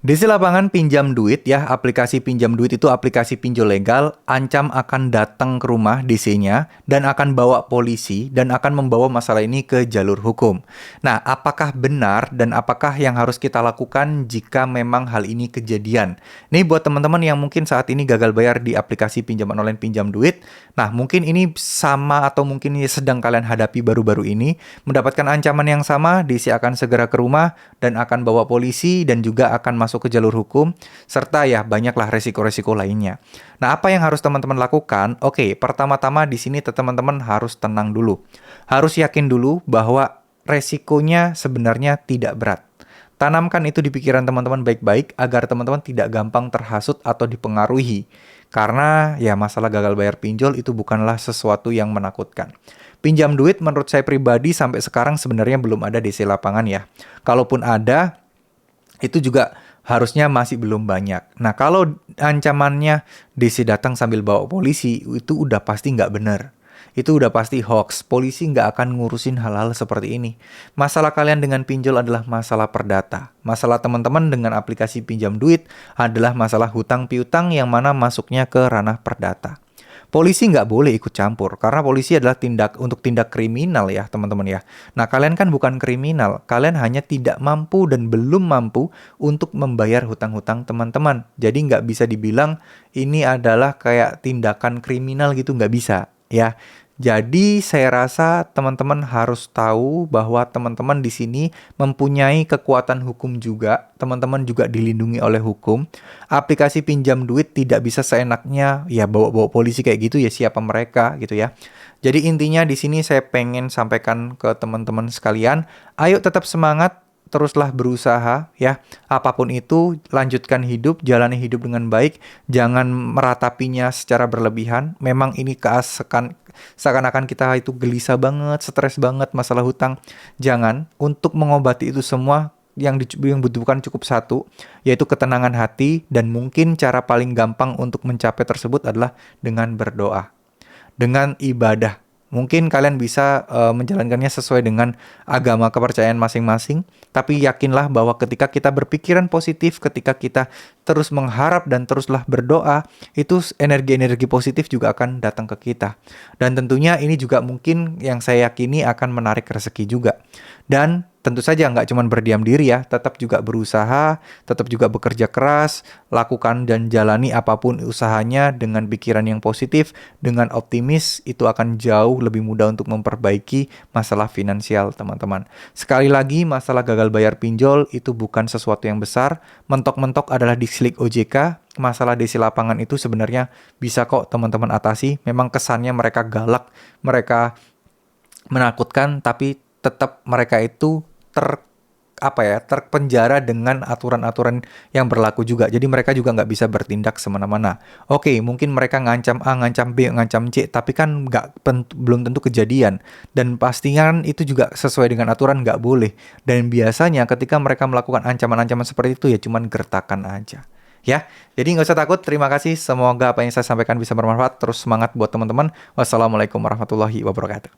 DC Lapangan pinjam duit ya, aplikasi pinjam duit itu aplikasi pinjol legal, ancam akan datang ke rumah DC-nya dan akan bawa polisi dan akan membawa masalah ini ke jalur hukum. Nah, apakah benar dan apakah yang harus kita lakukan jika memang hal ini kejadian? Nih buat teman-teman yang mungkin saat ini gagal bayar di aplikasi pinjaman online pinjam duit, nah mungkin ini sama atau mungkin ini sedang kalian hadapi baru-baru ini, mendapatkan ancaman yang sama, DC akan segera ke rumah dan akan bawa polisi dan juga akan masuk ke jalur hukum, serta ya banyaklah resiko-resiko lainnya. Nah, apa yang harus teman-teman lakukan? Oke, pertama-tama di sini teman-teman harus tenang dulu. Harus yakin dulu bahwa resikonya sebenarnya tidak berat. Tanamkan itu di pikiran teman-teman baik-baik agar teman-teman tidak gampang terhasut atau dipengaruhi. Karena ya masalah gagal bayar pinjol itu bukanlah sesuatu yang menakutkan. Pinjam duit menurut saya pribadi sampai sekarang sebenarnya belum ada DC lapangan ya. Kalaupun ada, itu juga harusnya masih belum banyak. Nah, kalau ancamannya DC datang sambil bawa polisi, itu udah pasti nggak benar. Itu udah pasti hoax. Polisi nggak akan ngurusin hal-hal seperti ini. Masalah kalian dengan pinjol adalah masalah perdata. Masalah teman-teman dengan aplikasi pinjam duit adalah masalah hutang piutang yang mana masuknya ke ranah perdata. Polisi nggak boleh ikut campur, karena polisi adalah tindak kriminal ya teman-teman ya. Nah, kalian kan bukan kriminal, kalian hanya tidak mampu dan belum mampu untuk membayar hutang-hutang teman-teman. Jadi nggak bisa dibilang ini adalah kayak tindakan kriminal gitu, nggak bisa ya. Jadi saya rasa teman-teman harus tahu bahwa teman-teman di sini mempunyai kekuatan hukum juga. Teman-teman juga dilindungi oleh hukum. Aplikasi pinjam duit tidak bisa seenaknya ya bawa-bawa polisi kayak gitu ya, siapa mereka gitu ya. Jadi intinya di sini saya pengen sampaikan ke teman-teman sekalian, ayo tetap semangat, teruslah berusaha ya. Apapun itu, lanjutkan hidup, jalani hidup dengan baik, jangan meratapinya secara berlebihan. Memang ini seakan-akan kita itu gelisah banget, stres banget masalah hutang. Jangan, untuk mengobati itu semua yang butuhkan cukup satu, yaitu ketenangan hati, dan mungkin cara paling gampang untuk mencapai tersebut adalah dengan berdoa, dengan ibadah. Mungkin kalian bisa menjalankannya sesuai dengan agama kepercayaan masing-masing, tapi yakinlah bahwa ketika kita berpikiran positif, ketika kita terus mengharap dan teruslah berdoa, itu energi-energi positif juga akan datang ke kita. Dan tentunya ini juga mungkin yang saya yakini akan menarik rezeki juga. Dan tentu saja nggak cuma berdiam diri ya, tetap juga berusaha, tetap juga bekerja keras, lakukan dan jalani apapun usahanya dengan pikiran yang positif, dengan optimis, itu akan jauh lebih mudah untuk memperbaiki masalah finansial teman-teman. Sekali lagi, masalah gagal bayar pinjol itu bukan sesuatu yang besar, mentok-mentok adalah disilik OJK, masalah DC lapangan itu sebenarnya bisa kok teman-teman atasi. Memang kesannya mereka galak, mereka menakutkan, tapi tetap mereka itu terpenjara dengan aturan-aturan yang berlaku juga. Jadi mereka juga nggak bisa bertindak semena-mena. Oke, mungkin mereka ngancam A, ngancam B, ngancam C, tapi kan belum tentu kejadian. Dan pastinya kan itu juga sesuai dengan aturan, nggak boleh. Dan biasanya ketika mereka melakukan ancaman-ancaman seperti itu ya cuman gertakan aja. Ya, jadi nggak usah takut. Terima kasih. Semoga apa yang saya sampaikan bisa bermanfaat. Terus semangat buat teman-teman. Wassalamualaikum warahmatullahi wabarakatuh.